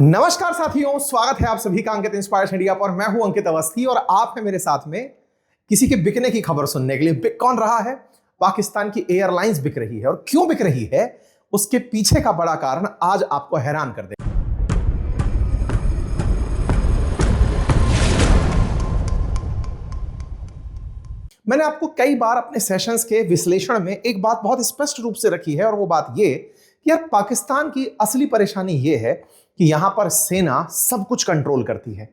नमस्कार साथियों, स्वागत है आप सभी का अंकित इंस्पायर्स इंडिया पर। मैं हूं अंकित अवस्थी और आप हैं मेरे साथ में किसी के बिकने की खबर सुनने के लिए। बिक कौन रहा है? पाकिस्तान की एयरलाइंस बिक रही है और क्यों बिक रही है उसके पीछे का बड़ा कारण आज आपको हैरान कर देगा। मैंने आपको कई बार अपने सेशंस के विश्लेषण में एक बात बहुत स्पष्ट रूप से रखी है और वो बात ये कि यार पाकिस्तान की असली परेशानी ये है कि यहां पर सेना सब कुछ कंट्रोल करती है।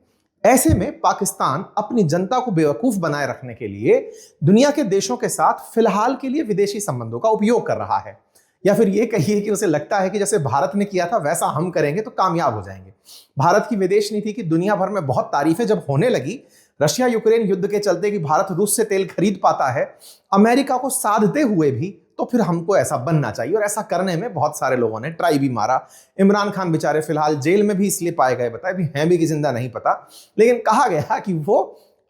ऐसे में पाकिस्तान अपनी जनता को बेवकूफ बनाए रखने के लिए दुनिया के देशों के साथ फिलहाल के लिए विदेशी संबंधों का उपयोग कर रहा है, या फिर ये कहिए कि उसे लगता है कि जैसे भारत ने किया था वैसा हम करेंगे तो कामयाब हो जाएंगे। भारत की विदेश नीति की दुनिया भर में बहुत तारीफें जब होने लगी रशिया यूक्रेन युद्ध के चलते कि भारत रूस से तेल खरीद पाता है, अमेरिका को साधते हुए भी, तो फिर हमको ऐसा बनना चाहिए। और ऐसा करने में बहुत सारे लोगों ने ट्राई भी मारा। इमरान खान बेचारे फिलहाल जेल में भी इसलिए पाए गए, बताए भी हैं भी कि जिंदा नहीं पता, लेकिन कहा गया कि वो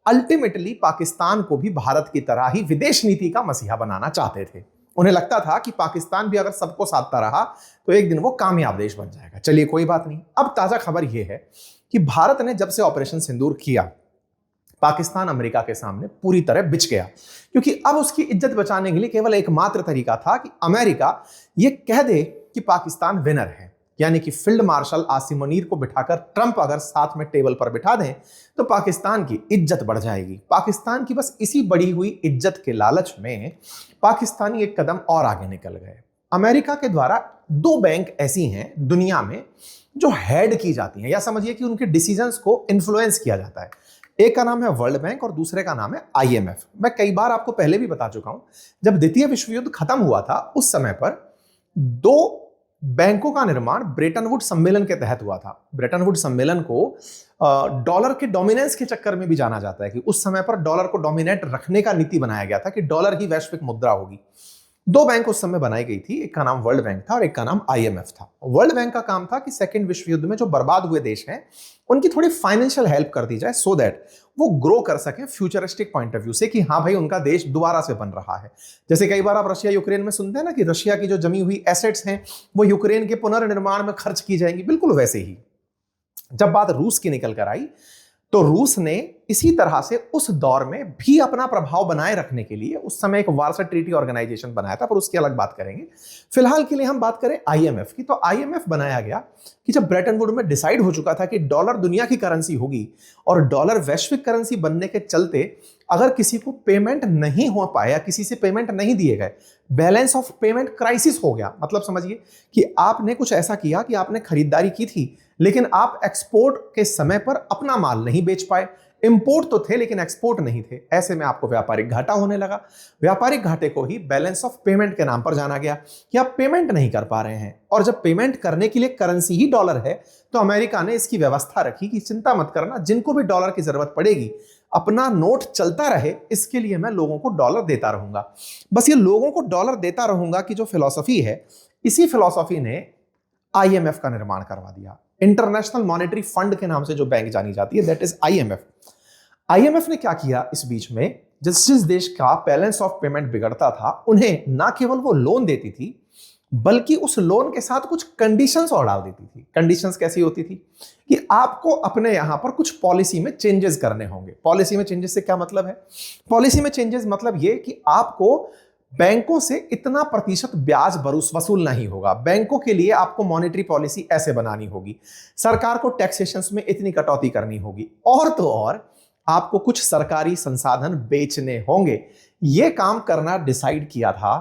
अल्टीमेटली पाकिस्तान को भी भारत की तरह ही विदेश नीति का मसीहा बनाना चाहते थे। उन्हें लगता था कि पाकिस्तान भी अगर सबको साधता रहा तो एक दिन वो कामयाब देश बन जाएगा। चलिए कोई बात नहीं। अब ताजा खबर यह है कि भारत ने जब से ऑपरेशन सिंदूर किया, पाकिस्तान अमेरिका के सामने पूरी तरह बिछ गया, क्योंकि अब उसकी इज्जत बचाने के लिए केवल एकमात्र तरीका था कि अमेरिका यह कह दे कि पाकिस्तान विनर है। यानी कि फील्ड मार्शल आसिम मुनीर को बिठाकर ट्रंप अगर साथ में टेबल पर बिठा दें तो पाकिस्तान की इज्जत बढ़ जाएगी। पाकिस्तान की बस इसी बढ़ी हुई इज्जत के लालच में पाकिस्तानी एक कदम और आगे निकल गए। अमेरिका के द्वारा दो बैंक ऐसी हैं दुनिया में जो हेड की जाती हैं, या समझिए कि उनके डिसीजंस को इन्फ्लुएंस किया जाता है। एक का नाम है वर्ल्ड बैंक और दूसरे का नाम है IMF। मैं कई बार आपको पहले भी बता चुका हूं, जब द्वितीय विश्व युद्ध खत्म हुआ था उस समय पर दो बैंकों का निर्माण ब्रेटन वुड सम्मेलन के तहत हुआ था। ब्रेटन वुड सम्मेलन को डॉलर के डोमिनेंस के चक्कर में भी जाना जाता है कि उस समय पर डॉलर को डोमिनेट रखने का नीति बनाया गया था कि डॉलर ही वैश्विक मुद्रा होगी। दो बैंक उस समय बनाई गई थी, एक का नाम वर्ल्ड बैंक था और एक का नाम IMF था। वर्ल्ड बैंक का काम था कि सेकेंड विश्व युद्ध में जो बर्बाद हुए देश हैं उनकी थोड़ी फाइनेंशियल हेल्प कर दी जाए, सो दैट वो ग्रो कर सकें फ्यूचरिस्टिक पॉइंट ऑफ व्यू से कि हाँ भाई उनका देश दोबारा से बन रहा है। जैसे कई बार आप रशिया यूक्रेन में सुनते हैं ना कि रशिया की जो जमी हुई एसेट्स हैं वो यूक्रेन के पुनर्निर्माण में खर्च की जाएंगी, बिल्कुल वैसे ही जब बात रूस की निकल कर आई तो रूस ने इसी तरह से उस दौर में भी अपना प्रभाव बनाए रखने के लिए उस समय एक वार्सा ट्रीटी ऑर्गेनाइजेशन बनाया था, पर उसकी अलग बात करेंगे। फिलहाल के लिए हम बात करें IMF की, तो IMF बनाया गया कि जब ब्रेटन वुड में डिसाइड हो चुका था कि डॉलर दुनिया की करेंसी होगी और डॉलर वैश्विक करेंसी बनने के चलते अगर किसी को पेमेंट नहीं हो पाया, किसी से पेमेंट नहीं दिए गए, बैलेंस ऑफ पेमेंट क्राइसिस हो गया। मतलब समझिए कि आपने कुछ ऐसा किया कि आपने खरीदारी की थी लेकिन आप एक्सपोर्ट के समय पर अपना माल नहीं बेच पाए, इंपोर्ट तो थे लेकिन एक्सपोर्ट नहीं थे। ऐसे में आपको व्यापारिक घाटा होने लगा। व्यापारिक घाटे को ही बैलेंस ऑफ पेमेंट के नाम पर जाना गया कि आप पेमेंट नहीं कर पा रहे हैं, और जब पेमेंट करने के लिए करेंसी ही डॉलर है तो अमेरिका ने इसकी व्यवस्था रखी कि चिंता मत करना, जिनको भी डॉलर की जरूरत पड़ेगी अपना नोट चलता रहे, इसके लिए मैं लोगों को डॉलर देता रहूंगा। बस ये लोगों को डॉलर देता रहूंगा कि जो फिलॉसफी है, इसी फिलॉसफी ने IMF का निर्माण करवा दिया। इंटरनेशनल मॉनेटरी फंड के नाम से जो बैंक जानी जाती है, दैट इज IMF ने क्या किया इस बीच में, जिस देश का बैलेंस ऑफ पेमेंट बिगड़ता था उन्हें ना केवल वो लोन देती थी बल्कि उस लोन के साथ कुछ कंडीशंस और डाल देती थी। कंडीशंस कैसी होती थी कि आपको अपने यहां पर कुछ पॉलिसी में चेंजेस करने होंगे। पॉलिसी में चेंजेस से क्या मतलब है? पॉलिसी में चेंजेस मतलब ये कि आपको बैंकों से इतना प्रतिशत ब्याज वसूल नहीं होगा। बैंकों के लिए आपको मॉनेटरी पॉलिसी ऐसे बनानी होगी। सरकार को टैक्सेशंस में इतनी कटौती करनी होगी, और तो और आपको कुछ सरकारी संसाधन बेचने होंगे। यह काम करना डिसाइड किया था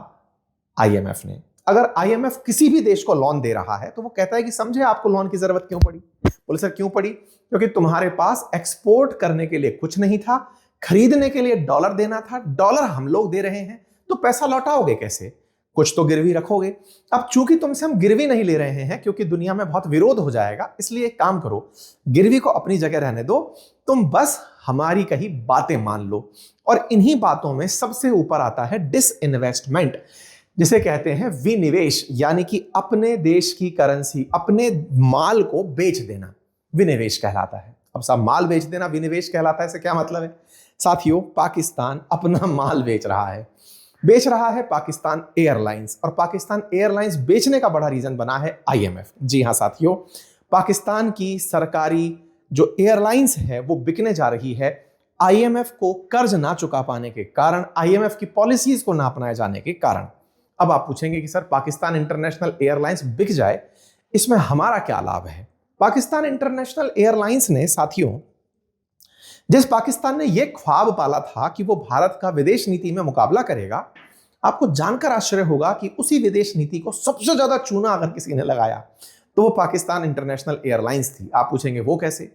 IMF ने। अगर IMF किसी भी देश को लोन दे रहा है तो वो कहता है कि समझे आपको लोन की जरूरत क्यों पड़ी? बोले सर क्यों पड़ी? क्योंकि तुम्हारे पास एक्सपोर्ट करने के लिए कुछ नहीं था, खरीदने के लिए डॉलर देना था, डॉलर हम लोग दे रहे हैं, तो पैसा लौटाओगे कैसे? कुछ तो गिरवी रखोगे। अब चूंकि तुमसे हम गिरवी नहीं ले रहे हैं क्योंकि दुनिया में बहुत विरोध हो जाएगा, इसलिए एक काम करो, गिरवी को अपनी जगह रहने दो, तुम बस हमारी कही बातें मान लो। और इन्हीं बातों में सबसे ऊपर आता है डिसइन्वेस्टमेंट, जिसे कहते हैं विनिवेश, यानी कि अपने देश की करेंसी, अपने माल को बेच देना विनिवेश कहलाता है। अब साहब माल बेच देना विनिवेश कहलाता है, इससे क्या मतलब है? साथियों, पाकिस्तान अपना माल बेच रहा है पाकिस्तान एयरलाइंस, और पाकिस्तान एयरलाइंस बेचने का बड़ा रीजन बना है IMF। जी हां साथियों, पाकिस्तान की सरकारी जो एयरलाइंस है वो बिकने जा रही है आईएमएफ को कर्ज ना चुका पाने के कारण, आईएमएफ की पॉलिसीज को ना अपनाए जाने के कारण। अब आप पूछेंगे कि सर पाकिस्तान इंटरनेशनल एयरलाइंस बिक जाए, इसमें हमारा क्या लाभ है? पाकिस्तान इंटरनेशनल एयरलाइंस ने साथियों, जिस पाकिस्तान ने यह ख्वाब पाला था कि वो भारत का विदेश नीति में मुकाबला करेगा, आपको जानकर आश्चर्य होगा कि उसी विदेश नीति को सबसे ज्यादा चूना अगर किसी ने लगाया तो वो पाकिस्तान इंटरनेशनल एयरलाइंस थी। आप पूछेंगे वो कैसे?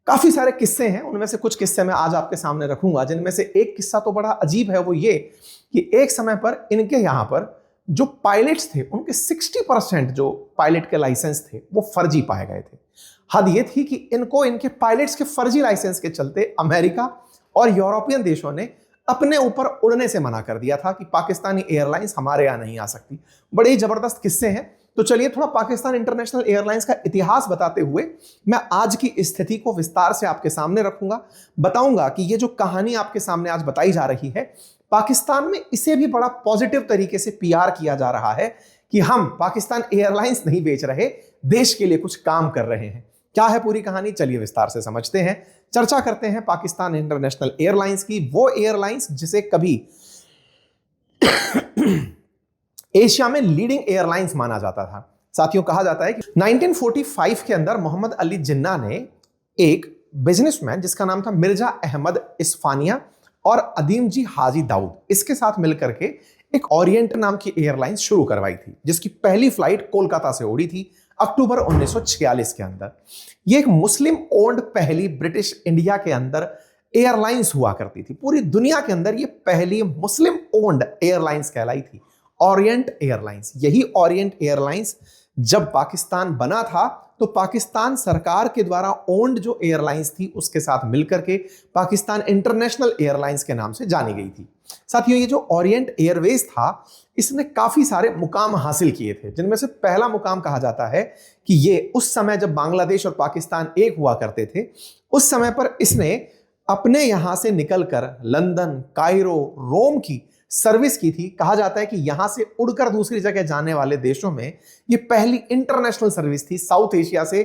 काफी सारे किस्से हैं, उनमें से कुछ किस्से मैं आज आपके सामने रखूंगा, जिनमें से एक किस्सा तो बड़ा अजीब है। वो ये कि एक समय पर इनके यहां पर जो पायलट्स थे उनके 60% जो पायलट के लाइसेंस थे वो फर्जी पाए गए थे। हद ये थी कि इनको इनके पायलट्स के फर्जी लाइसेंस के चलते अमेरिका और यूरोपियन देशों ने अपने ऊपर उड़ने से मना कर दिया था कि पाकिस्तानी एयरलाइंस हमारे यहां नहीं आ सकती। बड़े ही जबरदस्त किस्से हैं। तो चलिए थोड़ा पाकिस्तान इंटरनेशनल एयरलाइंस का इतिहास बताते हुए मैं आज की स्थिति को विस्तार से आपके सामने रखूंगा। बताऊंगा कि ये जो कहानी आपके सामने आज बताई जा रही है, पाकिस्तान में इसे भी बड़ा पॉजिटिव तरीके से पीआर किया जा रहा है कि हम पाकिस्तान एयरलाइंस नहीं बेच रहे, देश के लिए कुछ काम कर रहे हैं। क्या है पूरी कहानी, चलिए विस्तार से समझते हैं। चर्चा करते हैं पाकिस्तान इंटरनेशनल एयरलाइंस की, वो एयरलाइंस जिसे कभी एशिया में लीडिंग एयरलाइंस माना जाता था। साथियों कहा जाता है कि 1945 के अंदर मोहम्मद अली जिन्ना ने एक बिजनेसमैन जिसका नाम था मिर्जा अहमद इस्फानिया और अदीम जी हाजी दाऊद, इसके साथ मिलकर के एक ओरिएंट नाम की एयरलाइंस शुरू करवाई थी, जिसकी पहली फ्लाइट कोलकाता से उड़ी थी अक्टूबर 1946 के अंदर। यह एक मुस्लिम ओन्ड पहली ब्रिटिश इंडिया के अंदर एयरलाइंस हुआ करती थी। पूरी दुनिया के अंदर यह पहली मुस्लिम ओन्ड एयरलाइंस कहलाई थी, ओरिएंट एयरलाइंस। यही ओरिएंट एयरलाइंस जब पाकिस्तान बना था तो पाकिस्तान सरकार के द्वारा ओन्ड जो एयरलाइंस थी उसके साथ मिलकर के पाकिस्तान इंटरनेशनल एयरलाइंस के नाम से जानी गई थी। साथियों ये जो ओरिएंट एयरवेज था इसने काफी सारे मुकाम हासिल किए थे, जिनमें से पहला मुकाम कहा जाता है कि ये उस समय जब बांग्लादेश और पाकिस्तान एक हुआ करते थे, उस समय पर इसने अपने यहां से निकलकर लंदन, कायरो, रोम की सर्विस की थी। कहा जाता है कि यहां से उड़कर दूसरी जगह जाने वाले देशों में ये पहली इंटरनेशनल सर्विस थी। साउथ एशिया से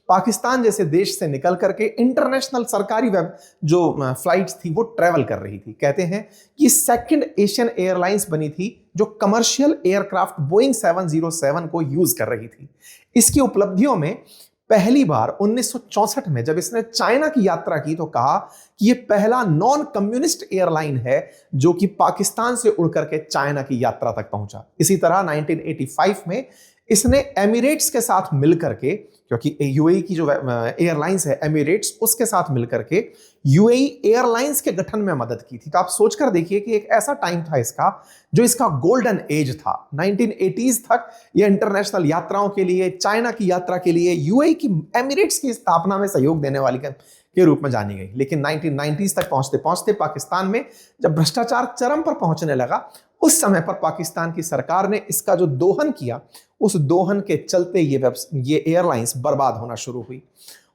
पाकिस्तान जैसे देश से निकल करके इंटरनेशनल सरकारी वेब जो फ्लाइट्स थी वो ट्रेवल कर रही थी। कहते हैं कि सेकंड एशियन एयरलाइंस बनी थी जो कमर्शियल एयरक्राफ्ट बोइंग 707 को यूज कर रही थी। इसकी उपलब्धियों में पहली बार 1964 में जब इसने चाइना की यात्रा की तो कहा कि यह पहला नॉन कम्युनिस्ट एयरलाइन है जो कि पाकिस्तान से उड़कर के चाइना की यात्रा तक पहुंचा। इसी तरह 1985 में इसने एमिरेट्स के साथ मिलकर के, क्योंकि यूएई की जो एयरलाइंस है एमिरेट्स, उसके साथ मिलकर के यूएई एयरलाइंस के गठन में मदद की थी। तो आप सोचकर देखिए कि एक ऐसा टाइम था इसका जो इसका गोल्डन एज था। 1980s तक ये इंटरनेशनल यात्राओं के लिए, चाइना की यात्रा के लिए यूएई की एमिरेट्स की स्थापना में सहयोग देने वाली के रूप में जानी गई। लेकिन 1990s तक पहुंचते पहुंचते पाकिस्तान में जब भ्रष्टाचार चरम पर पहुंचने लगा, उस समय पर पाकिस्तान की सरकार ने इसका जो दोहन किया, उस दोहन के चलते ये एयरलाइंस बर्बाद होना शुरू हुई।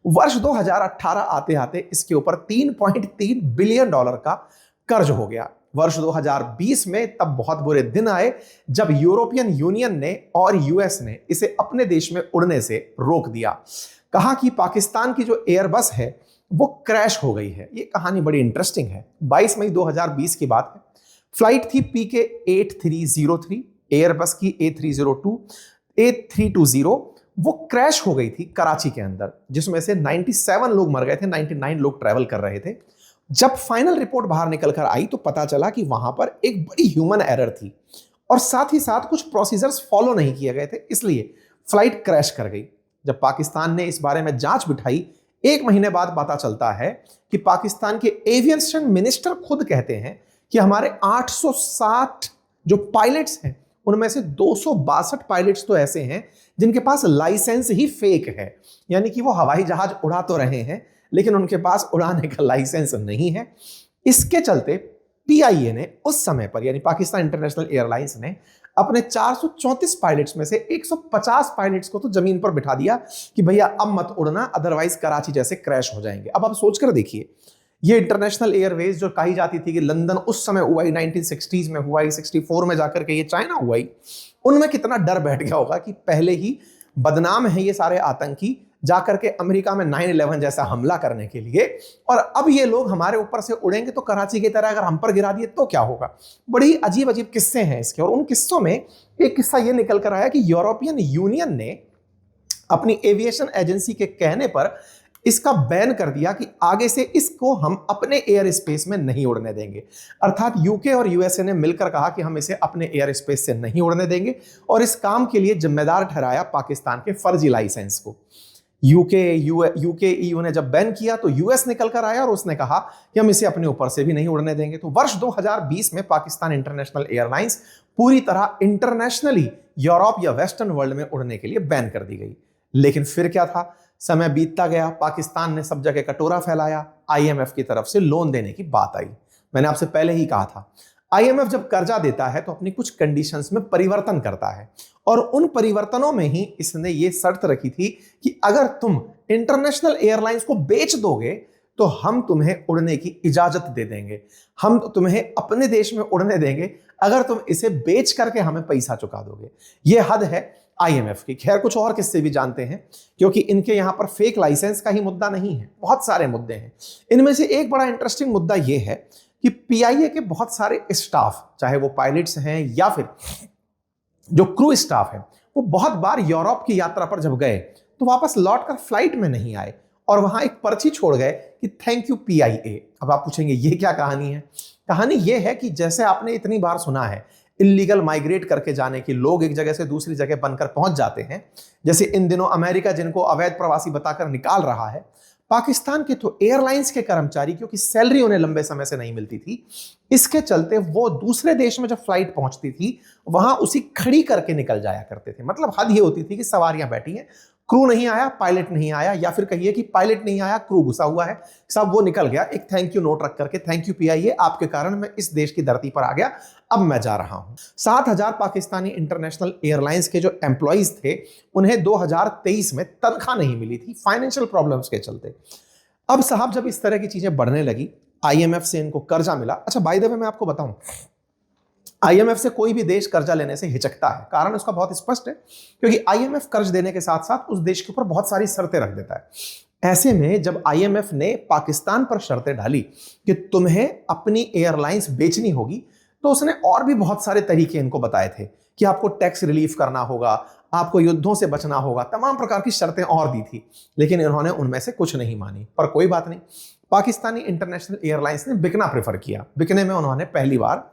वर्ष 2018 आते आते इसके ऊपर 3.3 बिलियन डॉलर का कर्ज हो गया। वर्ष 2020 में तब बहुत बुरे दिन आए जब यूरोपियन यूनियन ने और यूएस ने इसे अपने देश में उड़ने से रोक दिया। कहा कि पाकिस्तान की जो एयरबस है वो क्रैश हो गई है। ये कहानी बड़ी इंटरेस्टिंग है। 22 मई 2020 की बात है। फ्लाइट थी PK 8303, एयरबस की A320, वो क्रैश हो गई थी कराची के अंदर, जिसमें से 97 लोग मर गए थे, 99 लोग ट्रैवल कर रहे थे। जब फाइनल रिपोर्ट बाहर निकल कर आई तो पता चला कि वहां पर एक बड़ी ह्यूमन एरर थी और साथ ही साथ कुछ प्रोसीजर्स फॉलो नहीं किए गए थे, इसलिए फ्लाइट क्रैश कर गई। जब पाकिस्तान ने इस बारे में जांच बिठाई, 1 महीने बाद पता चलता है कि पाकिस्तान के एविएशन मिनिस्टर खुद कहते हैं कि हमारे 860 जो पायलट्स हैं उनमें से 262 पायलट्स तो ऐसे हैं जिनके पास लाइसेंस ही फेक है, यानी कि वो हवाई जहाज उड़ा तो रहे हैं लेकिन उनके पास उड़ाने का लाइसेंस नहीं है। इसके चलते PIA ने उस समय पर, यानी पाकिस्तान इंटरनेशनल एयरलाइंस ने अपने 434 पायलट्स में से 150 पायलट्स को तो जमीन पर बिठा दिया कि भैया अब मत उड़ना, अदरवाइज कराची जैसे क्रैश हो जाएंगे। अब आप सोचकर देखिए, ये इंटरनेशनल एयरवेज जो कही जाती थी कि लंदन उस समय हुआ ही 1960s में हुआ ही, 64 में जाकर के ये चाइना हुआ ही, उनमें कितना डर बैठ गया होगा कि पहले ही बदनाम है ये सारे आतंकी, जाकर के अमेरिका में 9/11 जैसा हमला करने के लिए, और अब ये लोग हमारे ऊपर से उड़ेंगे तो कराची की तरह अगर हम पर गिरा दिए तो क्या होगा। बड़ी अजीब अजीब किस्से हैं इसके, और उन किस्सों में एक किस्सा ये निकल कर आया कि यूरोपियन यूनियन ने अपनी एविएशन एजेंसी के कहने पर इसका बैन कर दिया कि आगे से इसको हम अपने एयर स्पेस में नहीं उड़ने देंगे। अर्थात यूके और यूएसए ने मिलकर कहा कि हम इसे अपने एयर स्पेस से नहीं उड़ने देंगे, और इस काम के लिए जिम्मेदार ठहराया पाकिस्तान के फर्जी लाइसेंस को। यूके ईयू ने जब बैन किया तो यूएस निकल कर आया और उसने कहा कि हम इसे अपने ऊपर से भी नहीं उड़ने देंगे। तो वर्ष 2020 में पाकिस्तान इंटरनेशनल एयरलाइंस पूरी तरह इंटरनेशनली यूरोप या वेस्टर्न वर्ल्ड में उड़ने के लिए बैन कर दी गई। लेकिन फिर क्या था, समय बीतता गया, पाकिस्तान ने सब जगह कटोरा फैलाया, आईएमएफ की तरफ से लोन देने की बात आई। मैंने आपसे पहले ही कहा था, आईएमएफ जब कर्जा देता है तो अपनी कुछ कंडीशंस में परिवर्तन करता है, और उन परिवर्तनों में ही इसने ये शर्त रखी थी कि अगर तुम इंटरनेशनल एयरलाइंस को बेच दोगे तो हम तुम्हें उड़ने की इजाजत दे देंगे, हम तुम्हें अपने देश में उड़ने देंगे अगर तुम इसे बेच करके हमें पैसा चुका दोगे। ये हद है आईएमएफ की। खैर, कुछ और किस्से भी जानते हैं, क्योंकि इनके यहां पर फेक लाइसेंस का ही मुद्दा नहीं है, बहुत सारे मुद्दे हैं। इनमें से एक बड़ा इंटरेस्टिंग मुद्दा यह है कि पीआईए के बहुत सारे स्टाफ, चाहे वो पायलट्स हैं या फिर जो क्रू स्टाफ है, वो बहुत बार यूरोप की यात्रा पर जब गए तो वापस लौटकर फ्लाइट में नहीं आए और वहां एक पर्ची छोड़ गए कि थैंक यू पीआईए। अब आप पूछेंगे ये क्या कहानी है। कहानी ये है कि जैसे आपने इतनी बार सुना है इलीगल माइग्रेट करके जाने की, लोग एक जगह से दूसरी जगह बनकर पहुंच जाते हैं, जैसे इन दिनों अमेरिका जिनको अवैध प्रवासी बताकर निकाल रहा है, पाकिस्तान के तो एयरलाइंस के कर्मचारी, क्योंकि सैलरी उन्हें लंबे समय से नहीं मिलती थी, इसके चलते वो दूसरे देश में जब फ्लाइट पहुंचती थी वहां उसी खड़ी करके निकल जाया करते थे। मतलब हद ये होती थी कि सवारियां बैठी हैं, क्रू नहीं आया, पायलट नहीं आया, या फिर कहिए कि पायलट नहीं आया, क्रू घुसा हुआ है, सब वो निकल गया, एक थैंक यू नोट रख करके, थैंक यू पीआईए, आपके कारण मैं इस देश की धरती पर आ गया, अब मैं जा रहा हूं। 7,000 पाकिस्तानी इंटरनेशनल एयरलाइंस के जो एम्प्लॉइज थे उन्हें 2023 में तनख्वाह नहीं मिली थी फाइनेंशियल प्रॉब्लम्स के चलते। अब साहब जब इस तरह की चीजें बढ़ने लगी, आईएमएफ से इनको कर्जा मिला। अच्छा, बाय द वे मैं आपको बताऊं, आईएमएफ से कोई भी देश कर्जा लेने से हिचकता है, कारण उसका बहुत स्पष्ट है, क्योंकि आईएमएफ कर्ज देने के साथ साथ उस देश के ऊपर बहुत सारी शर्तें रख देता है। ऐसे में जब आईएमएफ ने पाकिस्तान पर शर्तें डाली कि तुम्हें अपनी एयरलाइंस बेचनी होगी, तो उसने और भी बहुत सारे तरीके इनको बताए थे कि आपको टैक्स रिलीफ करना होगा, आपको युद्धों से बचना होगा, तमाम प्रकार की शर्तें और दी थी, लेकिन इन्होंने उनमें से कुछ नहीं मानी। पर कोई बात नहीं, पाकिस्तानी इंटरनेशनल एयरलाइंस ने बिकना प्रेफर किया। बिकने में उन्होंने पहली बार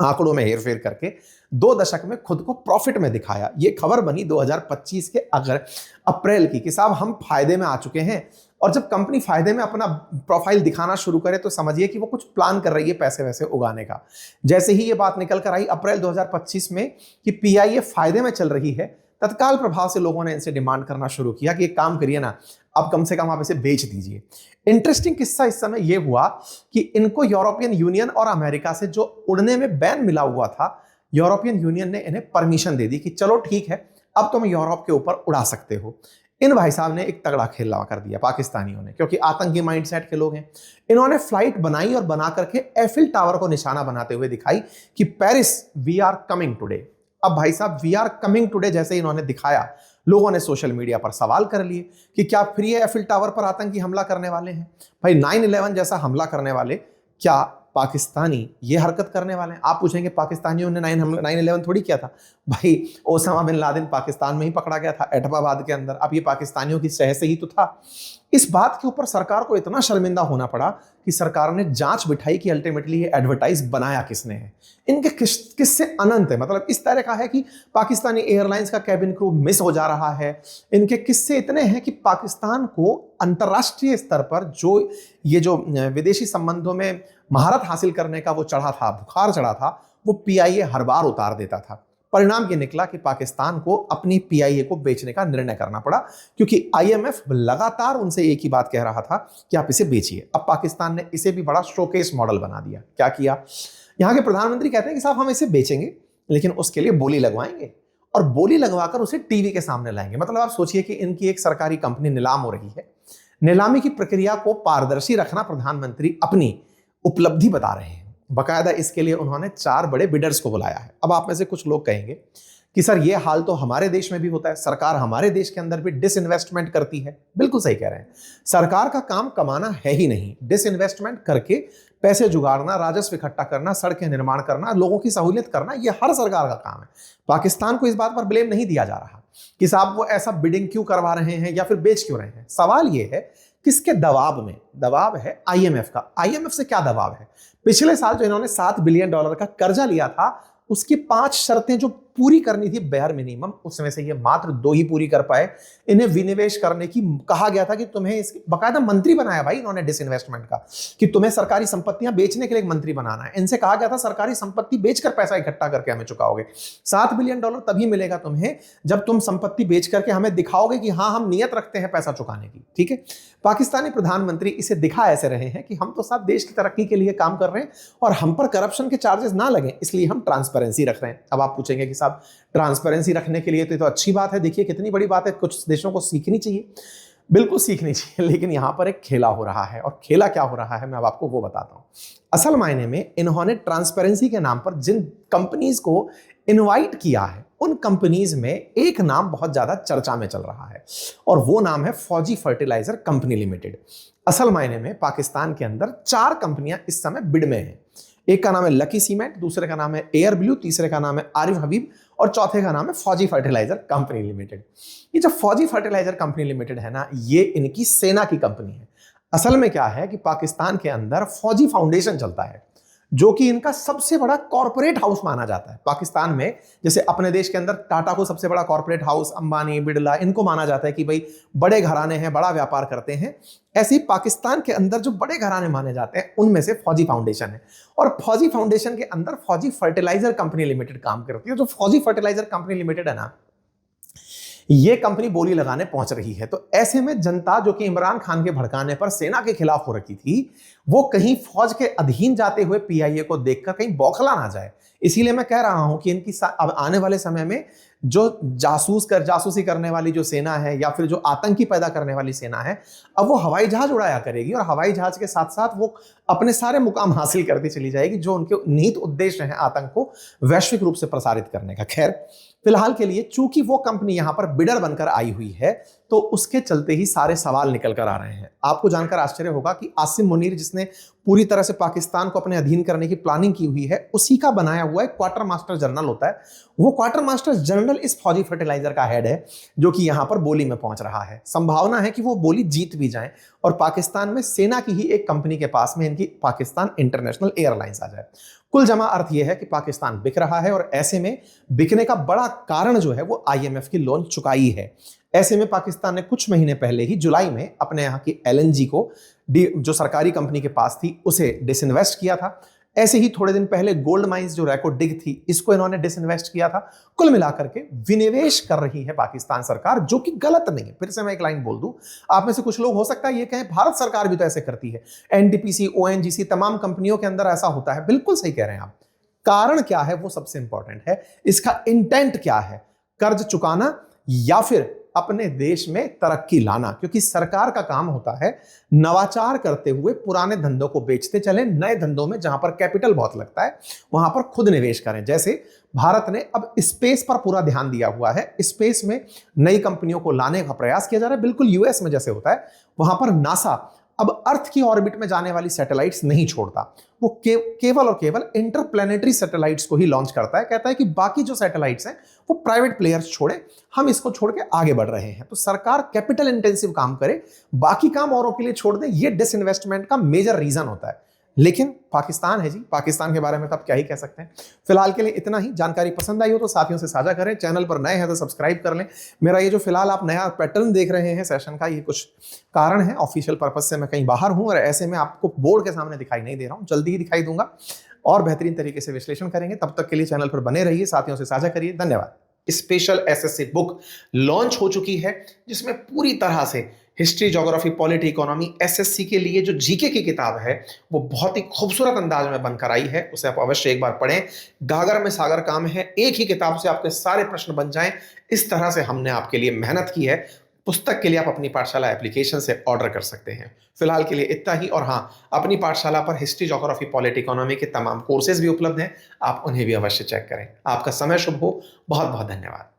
आंकड़ों में हेरफेर करके 2 दशक में खुद को प्रॉफिट में दिखाया। ये खबर बनी 2025 के अप्रैल की कि साहब हम फायदे में आ चुके हैं। और जब कंपनी फायदे में अपना प्रोफाइल दिखाना शुरू करे तो समझिए कि वो कुछ प्लान कर रही है पैसे वैसे उगाने का। जैसे ही ये बात निकल कर आई अप्रैल 2025 में कि पीआईए फायदे में चल रही है, तत्काल प्रभाव से लोगों ने इनसे डिमांड करना शुरू किया कि एक काम करिए ना, अब कम से कम आप इसे बेच दीजिए। इंटरेस्टिंग किस्सा इस समय यह हुआ कि इनको यूरोपियन यूनियन और अमेरिका से जो उड़ने में बैन मिला हुआ था, यूरोपियन यूनियन ने इन्हें परमिशन दे दी कि चलो ठीक है, अब तुम यूरोप के ऊपर उड़ा सकते हो। इन भाई साहब ने एक तगड़ा खेल कर दिया पाकिस्तानियों ने, क्योंकि आतंकी माइंडसेट के लोग हैं। इन्होंने फ्लाइट बनाई और बना करके एफिल टावर को निशाना बनाते हुए दिखाई कि Paris we are coming today. अब भाई साहब वी आर कमिंग टुडे जैसे इन्होंने दिखाया, लोगों ने सोशल मीडिया पर सवाल कर लिए कि क्या फिर ये एफिल टावर पर आतंकी हमला करने वाले हैं? भाई 9/11 जैसा हमला करने वाले क्या पाकिस्तानी ये हरकत करने वाले हैं? आप पूछेंगे पाकिस्तानियों ने 9/11 थोड़ी किया था। भाई ओसामा बिन लादेन पाकिस्तान में ही पकड़ा गया था, एटबाबाद के अंदर। अब ये पाकिस्तानियों की सह से ही तो था। इस बात के ऊपर सरकार को इतना शर्मिंदा होना पड़ा कि सरकार ने जांच बिठाई कि अल्टीमेटली ये एडवर्टाइज बनाया किसने है। इनके किससे अनंत है, मतलब इस तरह का है कि पाकिस्तानी एयरलाइंस का कैबिन क्रू मिस हो जा रहा है। इनके किस्से इतने हैं कि पाकिस्तान को अंतर्राष्ट्रीय स्तर पर जो विदेशी संबंधों में महारत हासिल करने का वो चढ़ा था, बुखार चढ़ा था, वो पीआईए हर बार उतार देता था। परिणाम ये निकला कि पाकिस्तान को अपनी पीआईए को बेचने का निर्णय करना पड़ा, क्योंकि आईएमएफ लगातार उनसे एक ही बात कह रहा था कि आप इसे बेचिए। अब पाकिस्तान ने इसे भी बड़ा शोकेस मॉडल बना दिया। क्या किया? यहाँ के प्रधानमंत्री कहते हैं कि साहब हम इसे बेचेंगे, लेकिन उसके लिए बोली लगवाएंगे और बोली लगवाकर उसे टीवी के सामने लाएंगे। मतलब आप सोचिए कि इनकी एक सरकारी कंपनी नीलाम हो रही है, नीलामी की प्रक्रिया को पारदर्शी रखना प्रधानमंत्री अपनी उपलब्धि बता रहे हैं। बकायदा इसके लिए उन्होंने 4 बड़े बिडर्स को बुलाया है। अब आप में से कुछ लोग कहेंगे कि सर ये हाल तो हमारे देश में भी होता है, सरकार हमारे देश के अंदर भी डिसइन्वेस्टमेंट करती है। बिल्कुल सही कह रहे हैं, सरकार का काम कमाना है ही नहीं, डिसइन्वेस्टमेंट करके पैसे जुगाड़ना, राजस्व इकट्ठा करना, सड़कें निर्माण करना, लोगों की सहूलियत करना, ये हर सरकार का काम है। पाकिस्तान को इस बात पर ब्लेम नहीं दिया जा रहा कि साहब वो ऐसा बिडिंग क्यों करवा रहे हैं या फिर बेच क्यों रहे हैं। सवाल ये है किसके दबाव में? दबाव है आईएमएफ का। आईएमएफ से क्या दबाव है? पिछले साल जो इन्होंने $7 बिलियन का कर्जा लिया था, उसकी 5 शर्तें जो पूरी करनी थी बेहर मिनिमम, उसमें से ये मात्र 2 ही पूरी कर पाए। इन्हें विनिवेश करने की कहा गया था कि तुम्हें इसकी बकायदा मंत्री बनाया भाई इन्होंने डिसइन्वेस्टमेंट का, कि तुम्हें सरकारी संपत्तियां बेचने के लिए एक मंत्री बनाना है। इनसे कहा गया था सरकारी संपत्ति बेचकर पैसा इकट्ठा करके हमें चुकाओगे। $7 बिलियन तभी मिलेगा तुम्हें जब तुम संपत्ति बेच करके हमें दिखाओगे कि हाँ हम नियत रखते हैं पैसा चुकाने की। ठीक है, पाकिस्तानी प्रधानमंत्री इसे दिखा ऐसे रहे हैं कि हम तो साहब देश की तरक्की के लिए काम कर रहे हैं और हम पर करप्शन के चार्जेस ना लगे, इसलिए हम ट्रांसपेरेंसी रख रहे हैं। अब आप पूछेंगे कि साहब ट्रांसपेरेंसी रखने के लिए तो अच्छी बात है, देखिए कितनी बड़ी बात है, कुछ देशों को सीखनी चाहिए। बिल्कुल सीखनी चाहिए, लेकिन यहां पर एक खेला हो रहा है, और खेला क्या हो रहा है मैं अब आपको वो बताता हूं। असल मायने में इन्होंने ट्रांसपेरेंसी के नाम पर जिन कंपनीज को इनवाइट किया है, उन कंपनीज में एक नाम बहुत ज्यादा चर्चा में चल रहा है, और वो नाम है फौजी फर्टिलाइजर कंपनी लिमिटेड। असल मायने में पाकिस्तान के अंदर 4 कंपनियां इस समय बिड में हैं। एक का नाम है लकी सीमेंट, दूसरे का नाम है एयर ब्लू, तीसरे का नाम है आरिफ हबीब, और चौथे का नाम है फौजी फर्टिलाइजर कंपनी लिमिटेड। ये जो फौजी फर्टिलाइजर कंपनी लिमिटेड है ना, ये इनकी सेना की कंपनी है। असल में क्या है कि पाकिस्तान के अंदर फौजी फाउंडेशन चलता है, जो कि इनका सबसे बड़ा कॉर्पोरेट हाउस माना जाता है। पाकिस्तान में जैसे अपने देश के अंदर टाटा को सबसे बड़ा कॉर्पोरेट हाउस, अंबानी, बिड़ला, इनको माना जाता है कि भाई बड़े घराने हैं, बड़ा व्यापार करते हैं। ऐसे ही पाकिस्तान के अंदर जो बड़े घराने माने जाते हैं उनमें से फौजी फाउंडेशन है, और फौजी फाउंडेशन के अंदर फौजी फर्टिलाइजर कंपनी लिमिटेड काम करती है। जो फौजी फर्टिलाइजर कंपनी लिमिटेड है ना, ये कंपनी बोली लगाने पहुंच रही है। तो ऐसे में जनता जो कि इमरान खान के भड़काने पर सेना के खिलाफ हो रखी थी, वो कहीं फौज के अधीन जाते हुए पीआईए को देखकर कहीं बौखला ना जाए। इसीलिए मैं कह रहा हूं कि इनकी अब आने वाले समय में जो जासूसी करने वाली जो सेना है, या फिर जो आतंकी पैदा करने वाली सेना है, अब वो हवाई जहाज उड़ाया करेगी, और हवाई जहाज के साथ साथ वो अपने सारे मुकाम हासिल करती चली जाएगी जो उनके निहित उद्देश्य है आतंक को वैश्विक रूप से प्रसारित करने का। खैर, फिलहाल के लिए चूंकि वो कंपनी यहां पर बिडर बनकर आई हुई है, तो उसके चलते ही सारे सवाल निकल कर आ रहे हैं। आपको जानकर आश्चर्य होगा कि आसिम मुनीर, जिसने पूरी तरह से पाकिस्तान को अपने अधीन करने की प्लानिंग की हुई है, उसी का बनाया हुआ एक क्वार्टर मास्टर जनरल होता है। वो क्वार्टर मास्टर जनरल इस फौजी फर्टिलाइजर का हेड है, जो कि यहां पर बोली में पहुंच रहा है। संभावना है कि वो बोली जीत भी जाए और पाकिस्तान में सेना की ही एक कंपनी के पास में इनकी पाकिस्तान इंटरनेशनल एयरलाइंस आ जाए। कुल जमा अर्थ यह है कि पाकिस्तान बिक रहा है, और ऐसे में बिकने का बड़ा कारण जो है वो आईएमएफ की लोन चुकाई है। ऐसे में पाकिस्तान ने कुछ महीने पहले ही जुलाई में अपने यहाँ की एलएनजी को, जो सरकारी कंपनी के पास थी, उसे डिसइन्वेस्ट किया था। ऐसे ही थोड़े दिन पहले गोल्ड माइंस जो रैको डिग थी, इसको इन्होंने डिसइन्वेस्ट किया था। कुल मिलाकर के विनिवेश कर रही है पाकिस्तान सरकार, जो कि गलत नहीं है। फिर से मैं एक लाइन बोल दूं, आप में से कुछ लोग हो सकता है ये कहें भारत सरकार भी तो ऐसे करती है, एनटीपीसी, ओएनजीसी, तमाम कंपनियों के अंदर ऐसा होता है। बिल्कुल सही कह रहे हैं आप। कारण क्या है वो सबसे इंपॉर्टेंट है, इसका इंटेंट क्या है, कर्ज चुकाना या फिर अपने देश में तरक्की लाना। क्योंकि सरकार का काम होता है नवाचार करते हुए पुराने धंधों को बेचते चले, नए धंधों में जहां पर कैपिटल बहुत लगता है वहां पर खुद निवेश करें। जैसे भारत ने अब स्पेस पर पूरा ध्यान दिया हुआ है, स्पेस में नई कंपनियों को लाने का प्रयास किया जा रहा है, बिल्कुल यूएस में जैसे होता है। वहां पर नासा अब अर्थ की ऑर्बिट में जाने वाली सैटेलाइट्स नहीं छोड़ता, वो केवल और केवल इंटरप्लैनेटरी सैटेलाइट्स को ही लॉन्च करता है। कहता है कि बाकी जो सैटेलाइट्स हैं वो प्राइवेट प्लेयर्स छोड़े, हम इसको छोड़ के आगे बढ़ रहे हैं। तो सरकार कैपिटल इंटेंसिव काम करे, बाकी काम औरों के लिए छोड़ दे, ये डिसइन्वेस्टमेंट का मेजर रीजन होता है। लेकिन पाकिस्तान है जी, पाकिस्तान के बारे में तो आप क्या ही कह सकते हैं। फिलहाल के लिए इतना ही। जानकारी पसंद आई हो तो साथियों से साझा करें, चैनल पर नए हैं तो सब्सक्राइब कर लें। मेरा ये जो फिलहाल आप नया पैटर्न देख रहे हैं सेशन का, ये कुछ कारण है, ऑफिशियल पर्पज से मैं कहीं बाहर हूं और ऐसे में आपको बोर्ड के सामने दिखाई नहीं दे रहा हूं, जल्दी ही दिखाई दूंगा और बेहतरीन तरीके से विश्लेषण करेंगे। तब तक के लिए चैनल पर बने रहिए, साथियों से साझा करिए। धन्यवाद। स्पेशल एसएससी बुक लॉन्च हो चुकी है, जिसमें पूरी तरह से history, geography, polity, economy, SSC के लिए जो जीके की किताब है वो बहुत ही खूबसूरत अंदाज में बनकर आई है। उसे आप अवश्य एक बार पढ़ें। गागर में सागर काम है, एक ही किताब से आपके सारे प्रश्न बन जाएं, इस तरह से हमने आपके लिए मेहनत की है। पुस्तक के लिए आप अपनी पाठशाला एप्लीकेशन से ऑर्डर कर सकते हैं। फिलहाल के लिए इतना ही। और हाँ, अपनी पाठशाला पर हिस्ट्री, ज्योग्राफी, पॉलिट, इकोनॉमी के तमाम कोर्सेज भी उपलब्ध हैं। आप उन्हें भी अवश्य चेक करें। आपका समय शुभ हो। बहुत बहुत धन्यवाद।